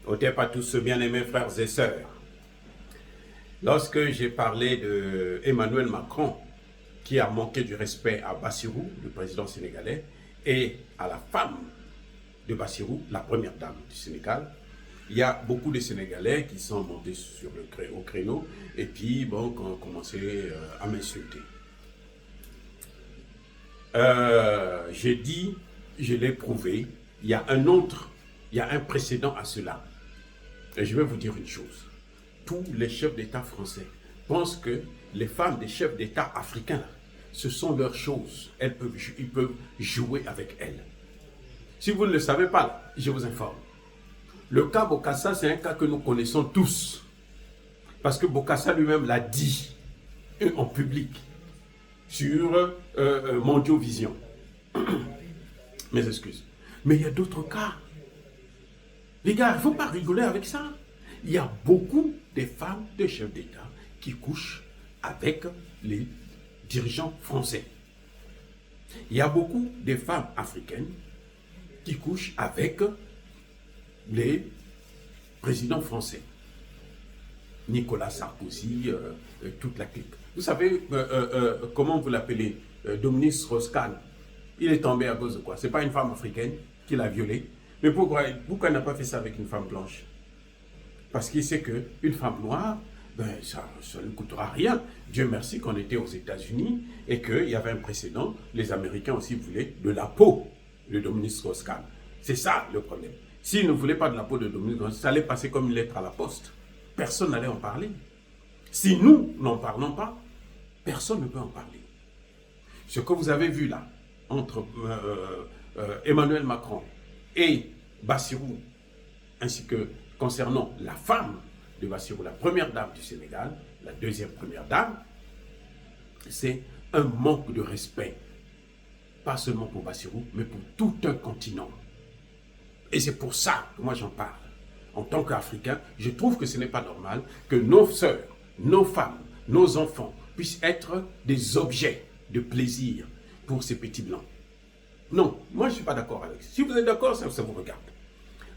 Ôtez pas tous bien-aimés frères et sœurs. Lorsque j'ai parlé de Emmanuel Macron, qui a manqué du respect à Bassirou, le président sénégalais, et à la femme de Bassirou, la première dame du Sénégal, il y a beaucoup de Sénégalais qui sont montés au créneau et puis bon, qui ont commencé à m'insulter. J'ai dit, je l'ai prouvé, il y a un précédent à cela. Et je vais vous dire une chose. Tous les chefs d'État français pensent que les femmes des chefs d'État africains, ce sont leurs choses. Ils peuvent jouer avec elles. Si vous ne le savez pas, je vous informe. Le cas Bokassa, c'est un cas que nous connaissons tous. Parce que Bokassa lui-même l'a dit en public sur Mondiovision. Mes excuses. Mais il y a d'autres cas. Les gars, il ne faut pas rigoler avec ça. Il y a beaucoup de femmes de chefs d'État qui couchent avec les dirigeants français. Il y a beaucoup de femmes africaines qui couchent avec les présidents français. Nicolas Sarkozy, toute la clique. Vous savez, comment vous l'appelez, Dominique Strauss-Kahn, il est tombé à cause de quoi? Ce n'est pas une femme africaine qui l'a violé. Mais pourquoi il n'a pas fait ça avec une femme blanche? Parce qu'il sait qu'une femme noire, ben, ça ne coûtera rien. Dieu merci qu'on était aux États-Unis et qu'il y avait un précédent. Les Américains aussi voulaient de la peau de Dominique Strauss-Kahn. C'est ça le problème. S'ils ne voulaient pas de la peau de Dominique Strauss-Kahn, ça allait passer comme une lettre à la poste. Personne n'allait en parler. Si nous n'en parlons pas, personne ne peut en parler. Ce que vous avez vu là, entre Emmanuel Macron et Bassirou, ainsi que concernant la femme de Bassirou, la première dame du Sénégal, la deuxième première dame, c'est un manque de respect. Pas seulement pour Bassirou, mais pour tout un continent. Et c'est pour ça que moi j'en parle. En tant qu'Africain, je trouve que ce n'est pas normal que nos sœurs, nos femmes, nos enfants puissent être des objets de plaisir pour ces petits blancs. Non, moi je ne suis pas d'accord avec ça. Si vous êtes d'accord, ça vous regarde.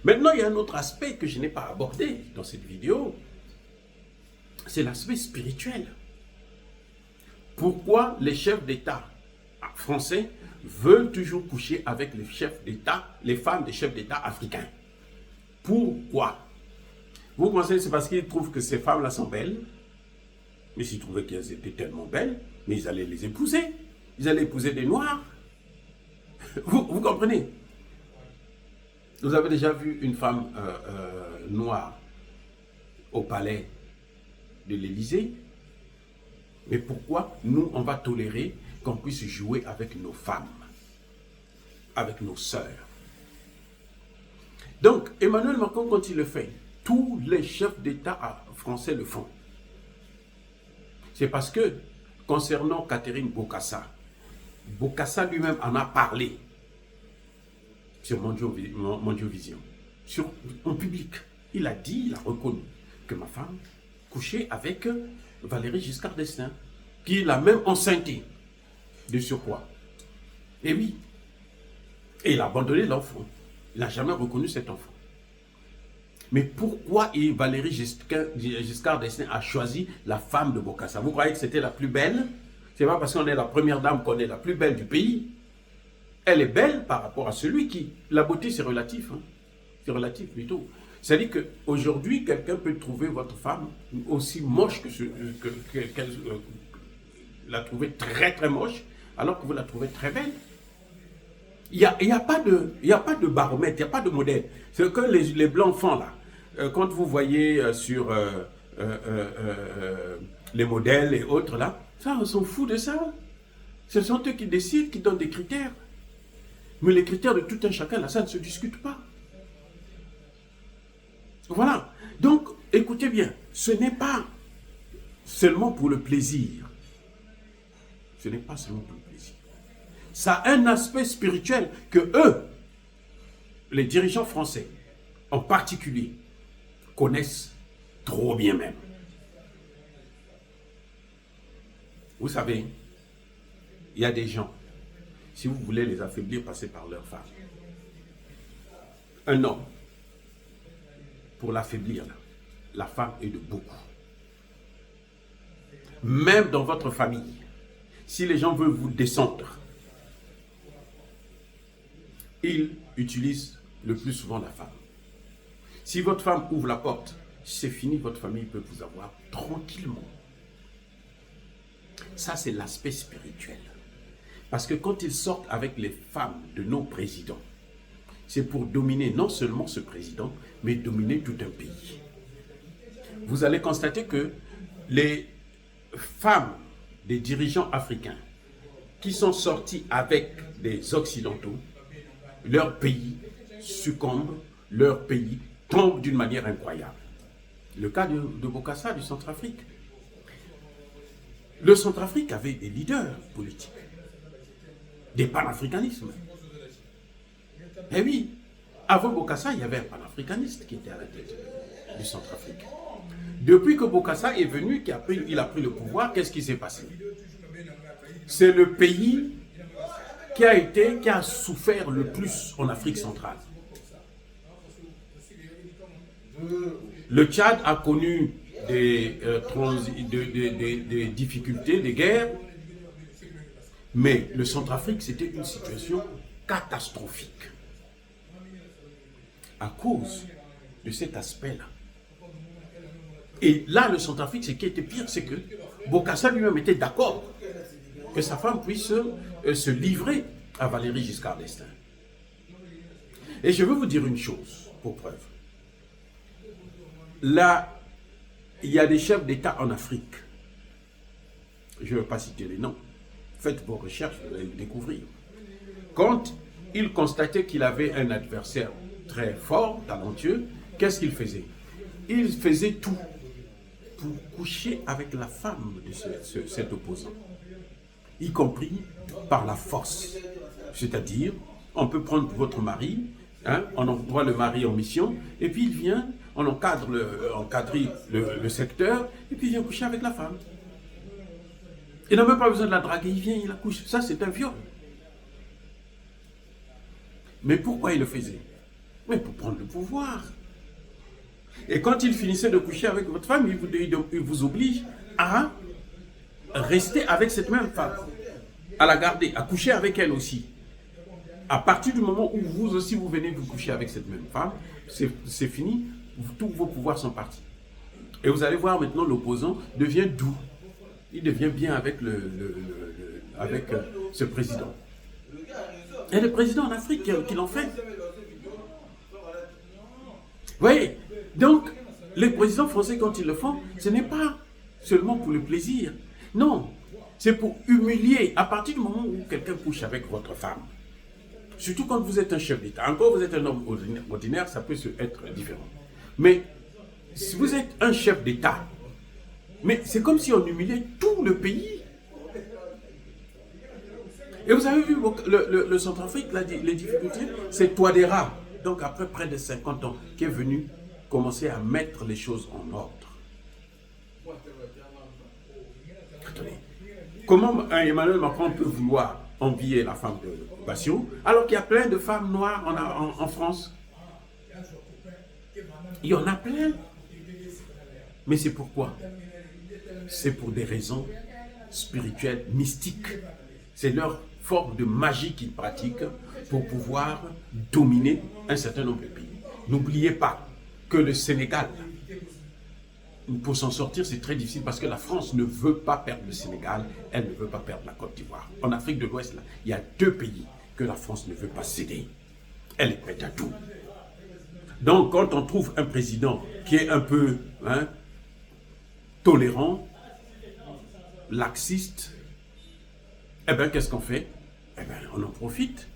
Maintenant, il y a un autre aspect que je n'ai pas abordé dans cette vidéo. C'est l'aspect spirituel. Pourquoi les chefs d'État français veulent toujours coucher avec les chefs d'État, les femmes des chefs d'État africains? Pourquoi? Vous pensez que c'est parce qu'ils trouvent que ces femmes-là sont belles? Mais s'ils trouvaient qu'elles étaient tellement belles, mais ils allaient les épouser. Ils allaient épouser des Noirs. Vous comprenez? Vous avez déjà vu une femme noire au palais de l'Élysée? Mais pourquoi nous, on va tolérer qu'on puisse jouer avec nos femmes, avec nos sœurs? Donc, Emmanuel Macron, quand il le fait, tous les chefs d'État français le font. C'est parce que, concernant Catherine Bokassa, Bokassa lui-même en a parlé sur Mondiovision, en public. Il a dit, il a reconnu que ma femme couchait avec Valéry Giscard d'Estaing, qui l'a même enceintée de surcroît. Et oui, et il a abandonné l'enfant. Il n'a jamais reconnu cet enfant. Mais pourquoi Valéry Giscard d'Estaing a choisi la femme de Bokassa? Vous croyez que c'était la plus belle? C'est pas parce qu'on est la première dame qu'on est la plus belle du pays. Elle est belle par rapport à celui qui... La beauté, c'est relatif. Hein? C'est relatif plutôt. C'est-à-dire qu'aujourd'hui, quelqu'un peut trouver votre femme aussi moche qu'elle la trouvait très très moche, alors que vous la trouvez très belle. Il n'y a pas de baromètre, il n'y a pas de modèle. C'est que les blancs font là. Quand vous voyez sur les modèles et autres là, ça, on s'en fout de ça. Ce sont eux qui décident, qui donnent des critères. Mais les critères de tout un chacun, là, ça ne se discute pas. Voilà. Donc, écoutez bien, ce n'est pas seulement pour le plaisir. Ce n'est pas seulement pour le plaisir. Ça a un aspect spirituel que eux, les dirigeants français, en particulier, connaissent trop bien même. Vous savez, il y a des gens, si vous voulez les affaiblir, passez par leur femme. Un homme, pour l'affaiblir, la femme est de beaucoup. Même dans votre famille, si les gens veulent vous descendre, ils utilisent le plus souvent la femme. Si votre femme ouvre la porte, c'est fini, votre famille peut vous avoir tranquillement. Ça, c'est l'aspect spirituel. Parce que quand ils sortent avec les femmes de nos présidents, c'est pour dominer non seulement ce président, mais dominer tout un pays. Vous allez constater que les femmes des dirigeants africains qui sont sortis avec des Occidentaux, leur pays succombe, leur pays tombe d'une manière incroyable. Le cas de Bokassa du Centrafrique. Le Centrafrique avait des leaders politiques, des panafricanismes. Eh oui, avant Bokassa, il y avait un panafricaniste qui était à la tête du Centrafrique. Depuis que Bokassa est venu, il a pris le pouvoir, qu'est-ce qui s'est passé? C'est le pays qui a souffert le plus en Afrique centrale. Le Tchad a connu des difficultés, des guerres, mais le Centrafrique, c'était une situation catastrophique à cause de cet aspect-là. Et là, le Centrafrique, ce qui était pire, c'est que Bokassa lui-même était d'accord que sa femme puisse se livrer à Valéry Giscard d'Estaing. Et je veux vous dire une chose, pour preuve. Là, il y a des chefs d'État en Afrique. Je ne vais pas citer les noms. Faites vos recherches, vous allez le découvrir. Quand il constatait qu'il avait un adversaire très fort, talentueux, qu'est-ce qu'il faisait? Il faisait tout pour coucher avec la femme de cet opposant, y compris par la force. C'est-à-dire, on peut prendre votre mari, on envoie le mari en mission, et puis il vient, on encadre le secteur, et puis il vient coucher avec la femme. Il n'a même pas besoin de la draguer, il vient, il la couche. Ça, c'est un viol. Mais pourquoi il le faisait? Mais pour prendre le pouvoir. Et quand il finissait de coucher avec votre femme, il vous oblige à rester avec cette même femme, à la garder, à coucher avec elle aussi. À partir du moment où vous aussi vous venez vous coucher avec cette même femme, c'est fini, tous vos pouvoirs sont partis. Et vous allez voir maintenant l'opposant devient doux. Il devient bien avec, ce président. Et le président en Afrique qui l'en fait. Vous voyez? Donc, les présidents français, quand ils le font, ce n'est pas seulement pour le plaisir. Non, c'est pour humilier. À partir du moment où quelqu'un couche avec votre femme, surtout quand vous êtes un chef d'État, encore vous êtes un homme ordinaire, ça peut être différent. Mais si vous êtes un chef d'État, mais c'est comme si on humiliait tout le pays. Et vous avez vu le Centrafrique, les difficultés, c'est Touadéra, donc après près de 50 ans, qui est venu commencer à mettre les choses en ordre. Attendez, comment Emmanuel Macron peut vouloir envier la femme de Bassirou, alors qu'il y a plein de femmes noires en France? Il y en a plein. Mais c'est pourquoi? C'est pour des raisons spirituelles, mystiques. C'est leur forme de magie qu'ils pratiquent pour pouvoir dominer un certain nombre de pays. N'oubliez pas que le Sénégal, pour s'en sortir, c'est très difficile parce que la France ne veut pas perdre le Sénégal, elle ne veut pas perdre la Côte d'Ivoire. En Afrique de l'Ouest, il y a 2 pays que la France ne veut pas céder. Elle est prête à tout. Donc, quand on trouve un président qui est un peu tolérant, laxiste, eh bien, qu'est-ce qu'on fait? Eh bien, on en profite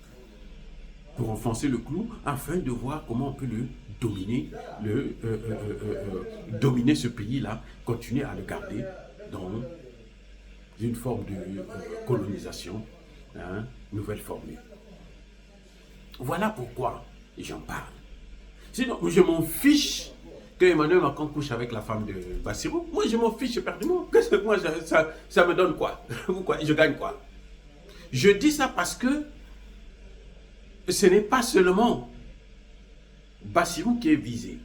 pour enfoncer le clou afin de voir comment on peut le dominer, dominer ce pays-là, continuer à le garder dans une forme de colonisation, nouvelle formule. Voilà pourquoi j'en parle. Sinon, je m'en fiche que Emmanuel Macron couche avec la femme de Bassirou. Moi, je m'en fiche éperdument. Moi, ça me donne quoi? Je gagne quoi? Je dis ça parce que ce n'est pas seulement Bassirou qui est visé.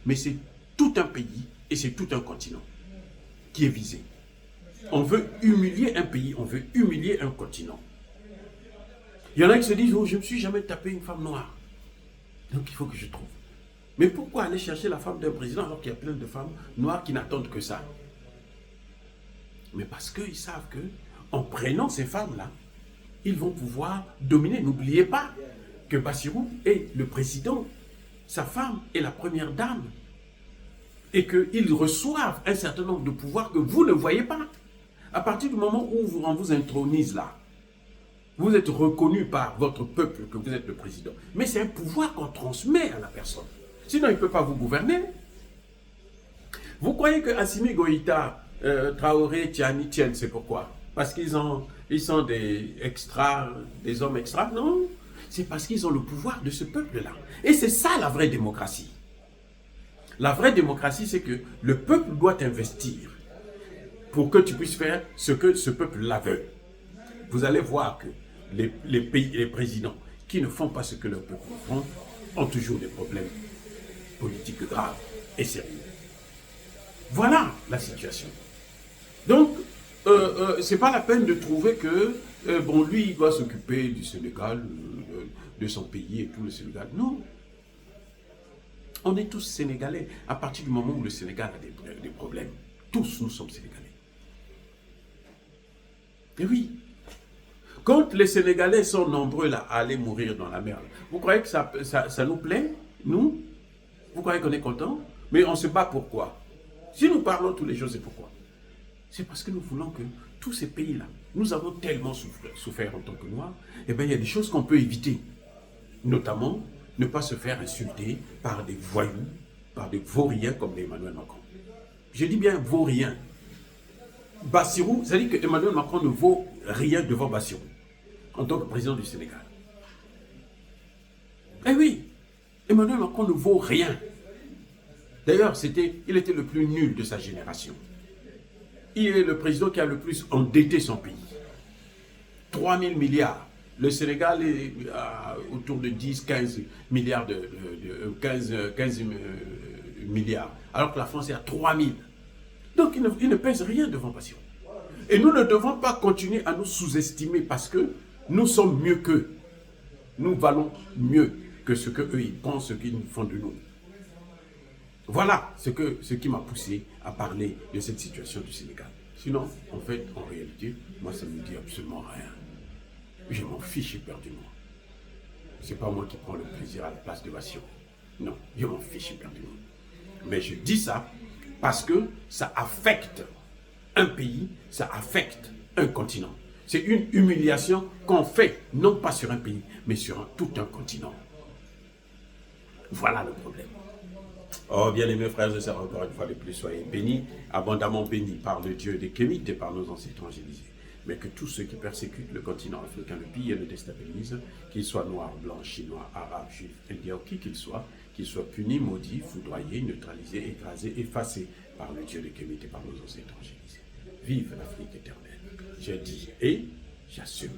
mais c'est tout un pays et c'est tout un continent qui est visé. On veut humilier un pays, on veut humilier un continent. Il y en a qui se disent, oh, je ne me suis jamais tapé une femme noire. Donc il faut que je trouve. Mais pourquoi aller chercher la femme d'un président alors qu'il y a plein de femmes noires qui n'attendent que ça? Mais parce qu'ils savent que, en prenant ces femmes-là, ils vont pouvoir dominer. N'oubliez pas que Bassirou est le président, sa femme est la première dame, et qu'ils reçoivent un certain nombre de pouvoirs que vous ne voyez pas. À partir du moment où on vous intronise là, vous êtes reconnu par votre peuple que vous êtes le président. Mais c'est un pouvoir qu'on transmet à la personne. Sinon, il ne peut pas vous gouverner. Vous croyez que Assimi Goïta, Traoré, Tiani tiennent, c'est pourquoi? Parce qu'ils sont des extras, des hommes extras? Non, c'est parce qu'ils ont le pouvoir de ce peuple-là. Et c'est ça la vraie démocratie. La vraie démocratie, c'est que le peuple doit investir pour que tu puisses faire ce que ce peuple-là veut. Vous allez voir que les présidents qui ne font pas ce que leur peuple font ont toujours des problèmes politiques graves et sérieux. Voilà la situation. Donc, c'est pas la peine de trouver que, bon, lui, il doit s'occuper du Sénégal, de son pays et tout le Sénégal. Non. On est tous Sénégalais à partir du moment où le Sénégal a des problèmes. Tous, nous sommes Sénégalais. Et oui. Quand les Sénégalais sont nombreux là, à aller mourir dans la mer, vous croyez que ça nous plaît, nous? Vous croyez qu'on est content? Mais on se bat pourquoi? Si nous parlons tous les jours, c'est pourquoi? C'est parce que nous voulons que tous ces pays-là, nous avons tellement souffert en tant que Noirs, eh bien il y a des choses qu'on peut éviter. Notamment, ne pas se faire insulter par des voyous, par des vauriens comme Emmanuel Macron. Je dis bien vauriens. Bassirou, ça dit que Emmanuel Macron ne vaut rien devant Bassirou, en tant que président du Sénégal. Eh oui, Emmanuel Macron ne vaut rien. D'ailleurs, il était le plus nul de sa génération. Il est le président qui a le plus endetté son pays. 3 000 milliards. Le Sénégal est autour de 10-15 milliards 15 milliards. Alors que la France est à 3 000. Donc il ne pèse rien devant Bassirou. Et nous ne devons pas continuer à nous sous-estimer parce que nous sommes mieux qu'eux. Nous valons mieux que ce qu'eux ils pensent, ce qu'ils font de nous. Voilà ce qui m'a poussé à parler de cette situation du Sénégal. Sinon, en fait, en réalité, moi ça ne me dit absolument rien. Je m'en fiche éperdument. Ce n'est pas moi qui prends le plaisir à la place de Bassirou. Non, je m'en fiche éperdument. Mais je dis ça parce que ça affecte un pays, ça affecte un continent. C'est une humiliation qu'on fait, non pas sur un pays, mais sur tout un continent. Voilà le problème. Oh, bien-aimés frères et sœurs, encore une fois de plus, soyez bénis, abondamment bénis par le Dieu des Kémites et par nos ancêtres évangélisés. Mais que tous ceux qui persécutent le continent africain, le pillent et le déstabilisent, qu'ils soient noirs, blancs, chinois, arabes, juifs, indiens, qui qu'ils soient punis, maudits, foudroyés, neutralisés, écrasés, effacés par le Dieu des Kémites et par nos ancêtres évangélisés. Vive l'Afrique éternelle. J'ai dit et j'assume.